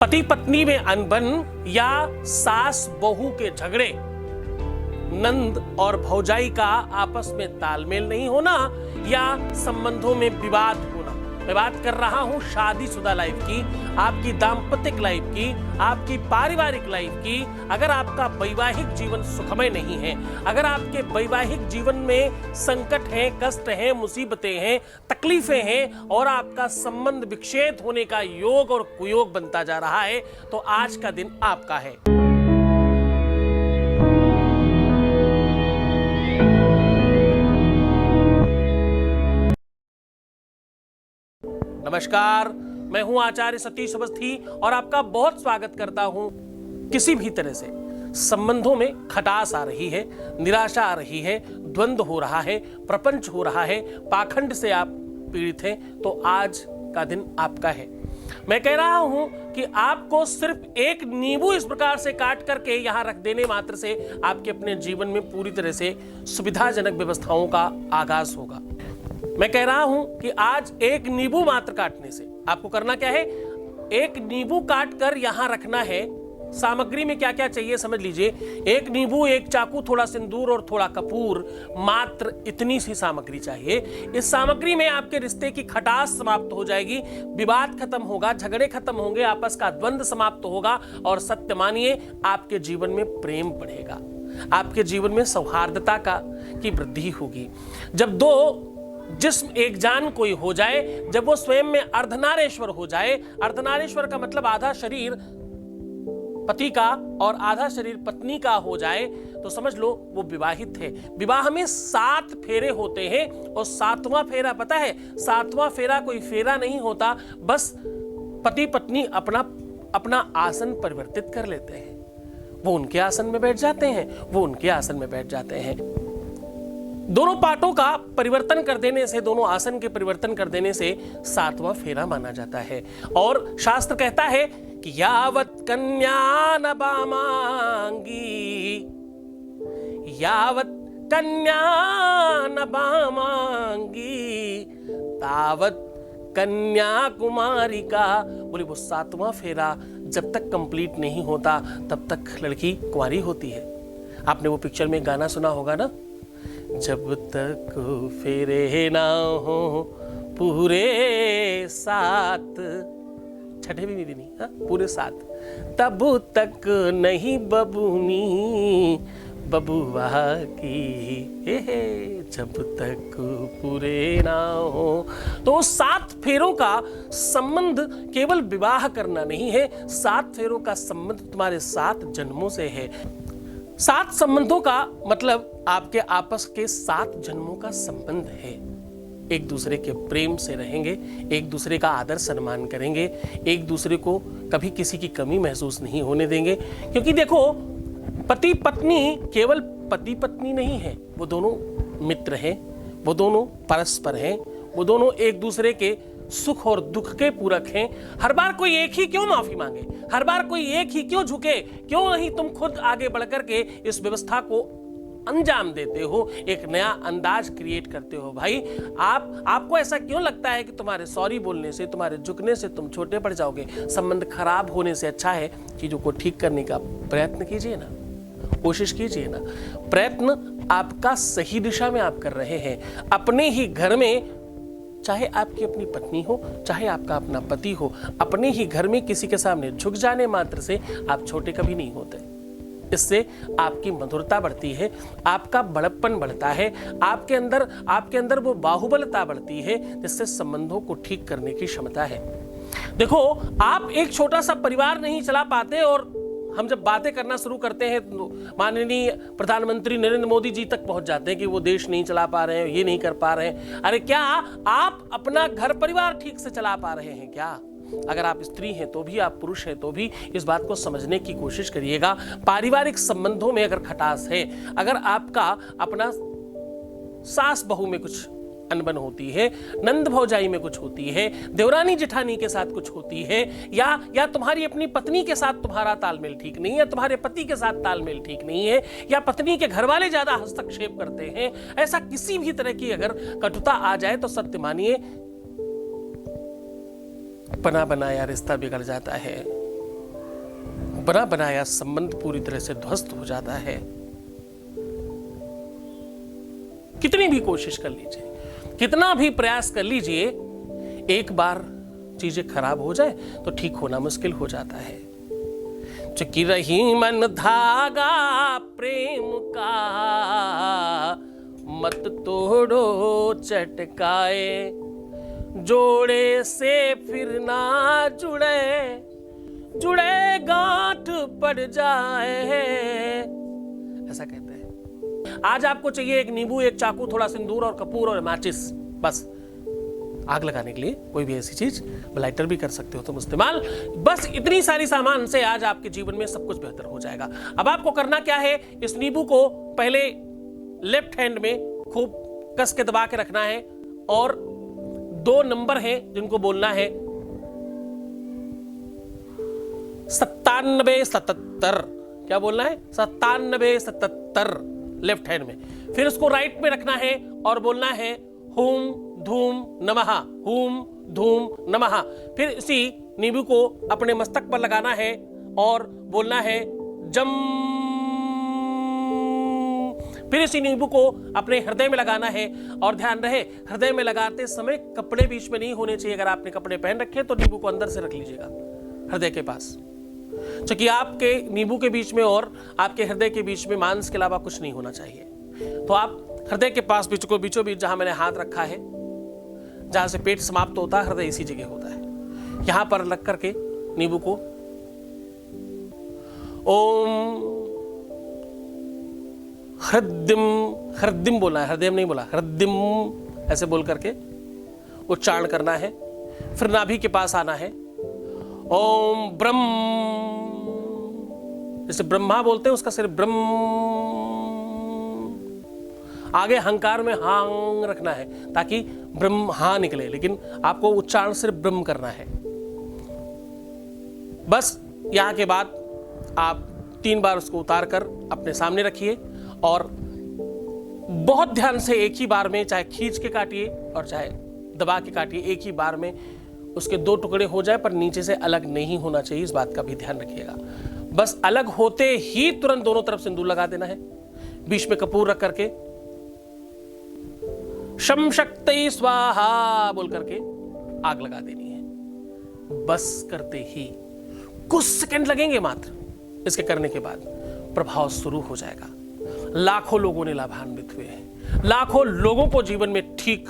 पति पत्नी में अनबन या सास बहू के झगड़े, नंद और भौजाई का आपस में तालमेल नहीं होना या संबंधों में विवाद होना। मैं बात कर रहा हूं शादीशुदा लाइफ की, आपकी दाम्पत्य लाइफ की, आपकी पारिवारिक लाइफ की। अगर आपका वैवाहिक जीवन सुखमय नहीं है, अगर आपके वैवाहिक जीवन में संकट है, कष्ट है, मुसीबतें हैं, तकलीफें हैं और आपका संबंध विच्छेद होने का योग और कुयोग बनता जा रहा है, तो आज का दिन आपका है। नमस्कार, मैं हूं आचार्य सतीश अवस्थी और आपका बहुत स्वागत करता हूं। किसी भी तरह से संबंधों में खटास आ रही है, निराशा आ रही है, द्वंद्व हो रहा है, प्रपंच हो रहा है, पाखंड से आप पीड़ित हैं, तो आज का दिन आपका है। मैं कह रहा हूं कि आपको सिर्फ एक नींबू इस प्रकार से काट करके यहां रख देने मात्र से आपके अपने जीवन में पूरी तरह से सुविधाजनक व्यवस्थाओं का आगाज होगा। मैं कह रहा हूं कि आज एक नींबू मात्र काटने से आपको करना क्या है, एक नींबू काट कर यहां रखना है। सामग्री में क्या क्या चाहिए समझ लीजिए। एक नींबू, एक चाकू, थोड़ा सिंदूर और थोड़ा कपूर, मात्र इतनी सी सामग्री चाहिए। इस सामग्री में आपके रिश्ते की खटास समाप्त हो जाएगी, विवाद खत्म होगा, झगड़े खत्म होंगे, आपस का द्वंद्व समाप्त होगा और सत्य मानिए आपके जीवन में प्रेम बढ़ेगा, आपके जीवन में सौहार्दता की वृद्धि होगी। जब दो जिस्म एक जान कोई हो जाए, जब वो स्वयं में अर्धनारेश्वर हो जाए, अर्धनारेश्वर का मतलब आधा शरीर पति का और आधा शरीर पत्नी का हो जाए, तो समझ लो वो विवाहित है। विवाह में 7 फेरे होते हैं और 7वां फेरा पता है, 7वां फेरा कोई फेरा नहीं होता, बस पति पत्नी अपना आसन परिवर्तित कर लेते हैं। वो उनके आसन में बैठ जाते हैं, वो उनके आसन में बैठ जाते हैं। दोनों पाटों का परिवर्तन कर देने से, दोनों आसन के परिवर्तन कर देने से 7वां फेरा माना जाता है। और शास्त्र कहता है कि यावत कन्या न बामांगी, यावत कन्या न बामांगी, तावत कन्या कुमारी का। बोले वो 7वां फेरा जब तक कंप्लीट नहीं होता तब तक लड़की कुंवारी होती है। आपने वो पिक्चर में गाना सुना होगा ना, जब तक फेरे ना हो पूरे 7, छठे भी नहीं, हाँ पूरे 7, तब तक नहीं बबूनी बबुआ की, जब तक पूरे ना हो। तो 7 फेरों का संबंध केवल विवाह करना नहीं है, 7 फेरों का संबंध तुम्हारे 7 जन्मों से है। 7 संबंधों का मतलब आपके आपस के 7 जन्मों का संबंध है। एक दूसरे के प्रेम से रहेंगे, एक दूसरे का आदर सम्मान करेंगे, एक दूसरे को कभी किसी की कमी महसूस नहीं होने देंगे। क्योंकि देखो, पति पत्नी केवल पति पत्नी नहीं है, वो दोनों मित्र हैं, वो दोनों परस्पर हैं, वो दोनों एक दूसरे के सुख और दुख के पूरक हैं। हर बार कोई एक ही क्यों माफी मांगे, हर बार कोई एक ही क्यों झुके, क्यों नहीं तुम खुद आगे बढ़कर के इस व्यवस्था को अंजाम देते हो, एक नया अंदाज क्रिएट करते हो। भाई आपको ऐसा क्यों लगता है कि तुम्हारे सॉरी बोलने से, तुम्हारे झुकने से तुम छोटे पड़ जाओगे? संबंध खराब होने से अच्छा है चीजों को ठीक करने का प्रयत्न कीजिए ना, कोशिश कीजिए ना। प्रयत्न आपका सही दिशा में आप कर रहे हैं। अपने ही घर में, चाहे आपकी अपनी पत्नी हो, चाहे आपका अपना पति हो, अपने ही घर में किसी के सामने झुक जाने मात्र से आप छोटे कभी नहीं होते। इससे आपकी मधुरता बढ़ती है, आपका बड़प्पन बढ़ता है, आपके अंदर वो बाहुबलता बढ़ती है, जिससे संबंधों को ठीक करने की क्षमता है। देखो, आप एक छोटा सा परिवार नहीं चला पाते और हम जब बातें करना शुरू करते हैं माननीय प्रधानमंत्री नरेंद्र मोदी जी तक पहुंच जाते हैं कि वो देश नहीं चला पा रहे हैं, ये नहीं कर पा रहे हैं। अरे क्या आप अपना घर परिवार ठीक से चला पा रहे हैं क्या? अगर आप स्त्री हैं तो भी, आप पुरुष हैं तो भी इस बात को समझने की कोशिश करिएगा। पारिवारिक संबंधों में अगर खटास है, अगर आपका अपना सास बहू में कुछ अनबन होती है, नंद भौजाई में कुछ होती है, देवरानी जेठानी के साथ कुछ होती है, या तुम्हारी अपनी पत्नी के साथ तुम्हारा तालमेल ठीक नहीं है, तुम्हारे पति के साथ तालमेल ठीक नहीं है, या पत्नी के घर वाले ज्यादा हस्तक्षेप करते हैं, ऐसा किसी भी तरह की अगर कटुता आ जाए तो सत्य मानिए बना बनाया रिश्ता बिगड़ जाता है। बना बनाया संबंध पूरी तरह से ध्वस्त हो जाता है। कितनी भी कोशिश कर लीजिए, कितना भी प्रयास कर लीजिए, एक बार चीजें खराब हो जाए तो ठीक होना मुश्किल हो जाता है। चुकी रही मन धागा प्रेम का, मत तोड़ो चटकाए, जोड़े से फिर ना जुड़े, जुड़े गांठ पड़ जाए, ऐसा कहते हैं। आज आपको चाहिए एक नींबू, एक चाकू, थोड़ा सिंदूर और कपूर और माचिस, बस आग लगाने के लिए कोई भी ऐसी चीज, लाइटर भी कर सकते हो तुम इस्तेमाल। बस इतनी सारी सामान से आज आपके जीवन में सब कुछ बेहतर हो जाएगा। अब आपको करना क्या है, इस नींबू को पहले लेफ्ट हैंड में खूब कस के दबा के रखना है और 2 नंबर हैं जिनको बोलना है 9777। क्या बोलना है? 9777 लेफ्ट हैंड में। फिर उसको राइट में रखना है और बोलना है हुम धूम नमः, हुम धूम नमः। फिर इसी नींबू को अपने मस्तक पर लगाना है और बोलना है जम। फिर इसी नींबू को अपने हृदय में लगाना है और ध्यान रहे हृदय में लगाते समय कपड़े बीच में नहीं होने चाहिए। अगर आपने कपड़े पहन रखे तो नींबू को अंदर से रख लीजिएगा हृदय के पास, क्योंकि आपके नींबू के बीच में और आपके हृदय के बीच में मांस के अलावा कुछ नहीं होना चाहिए। तो आप हृदय के पास बीचों बीच जहां मैंने हाथ रखा है, जहां से पेट समाप्त होता है, हृदय इसी जगह होता है, यहां पर लग करके नींबू को ओम हृदयम, हृदयम बोला है, हृदयम नहीं बोला, हृदयम ऐसे बोल करके उच्चारण करना है। फिर नाभि के पास आना है, ओम ब्रह्म, जैसे ब्रह्मा बोलते हैं उसका सिर ब्रह्म। आगे हंकार में हांग रखना है ताकि ब्रह्म हा निकले, लेकिन आपको उच्चारण सिर्फ ब्रह्म करना है। बस यहां के बाद आप 3 बार उसको उतार कर अपने सामने रखिए और बहुत ध्यान से एक ही बार में, चाहे खींच के काटिए और चाहे दबा के काटिए, एक ही बार में उसके 2 टुकड़े हो जाए, पर नीचे से अलग नहीं होना चाहिए, इस बात का भी ध्यान रखिएगा। बस अलग होते ही तुरंत दोनों तरफ सिंदूर लगा देना है, बीच में कपूर रख करके शम शक्ति स्वाहा बोल करके आग लगा देनी है। बस करते ही कुछ सेकंड लगेंगे मात्र, इसके करने के बाद प्रभाव शुरू हो जाएगा। लाखों लोगों ने लाभान्वित हुए हैं, लाखों लोगों को जीवन में ठीक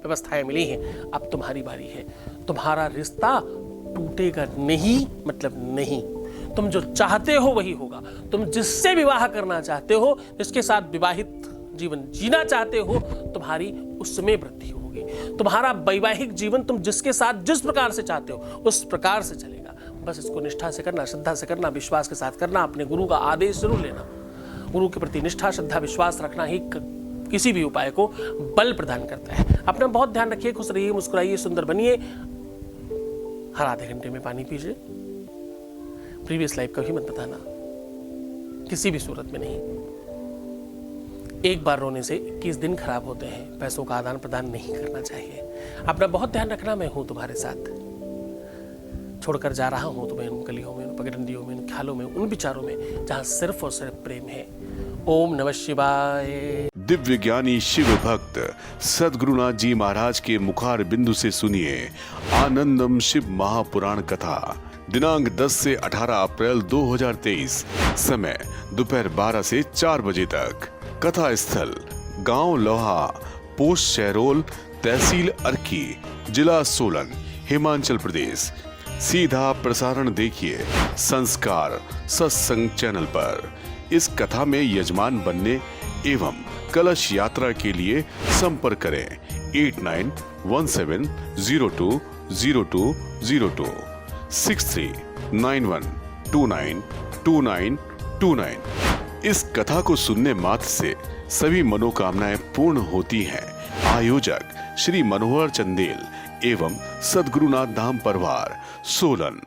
व्यवस्थाएं मिली हैं। अब तुम्हारी बारी है। तुम्हारा रिश्ता टूटेगा नहीं, मतलब नहीं। तुम जो चाहते हो वही होगा। तुम जिससे विवाह करना चाहते हो, जिसके साथ विवाहित जीवन जीना चाहते हो, तुम्हारी उसमें वृद्धि होगी। तुम्हारा वैवाहिक जीवन तुम जिसके साथ जिस प्रकार से चाहते हो उस प्रकार से चलेगा। बस इसको निष्ठा से करना, श्रद्धा से करना, विश्वास के साथ करना, अपने गुरु का आदेश जरूर लेना। गुरु के प्रति निष्ठा, श्रद्धा, विश्वास रखना ही किसी भी उपाय को बल प्रदान करता है। अपना बहुत ध्यान रखिए, खुश रहिए, मुस्कुराइए, सुंदर बनिए। हर आधे घंटे में पानी पीजिए। प्रीवियस लाइफ का भी मत बताना, किसी भी सूरत में नहीं। एक बार रोने से 21 दिन खराब होते हैं। पैसों का आदान प्रदान नहीं करना चाहिए। अपना बहुत ध्यान रखना। मैं हूं तुम्हारे साथ, छोड़कर जा रहा हूं तुम्हें उन गलियों में, उन पगडंडियों में, उन ख्यालों में, उन विचारों में जहां सिर्फ और सिर्फ प्रेम है। ओम नमः शिवाय। दिव्य ज्ञानी शिव भक्त सद्गुरुनाथ जी महाराज के मुखार बिंदु से सुनिए आनंदम शिव महापुराण कथा। दिनांक 10 से 18 अप्रैल 2023, समय दोपहर 12 से 4 बजे तक। कथा स्थल गांव लोहा, पोस्ट शहरोल, तहसील अर्की, जिला सोलन, हिमाचल प्रदेश। सीधा प्रसारण देखिए संस्कार सत्संग चैनल पर। इस कथा में यजमान बनने एवं कलश यात्रा के लिए संपर्क करें 8917020202 6391292929। इस कथा को सुनने मात्र से सभी मनोकामनाएं पूर्ण होती हैं। आयोजक श्री मनोहर चंदेल एवं सद्गुरुनाथ धाम परिवार, सोलन।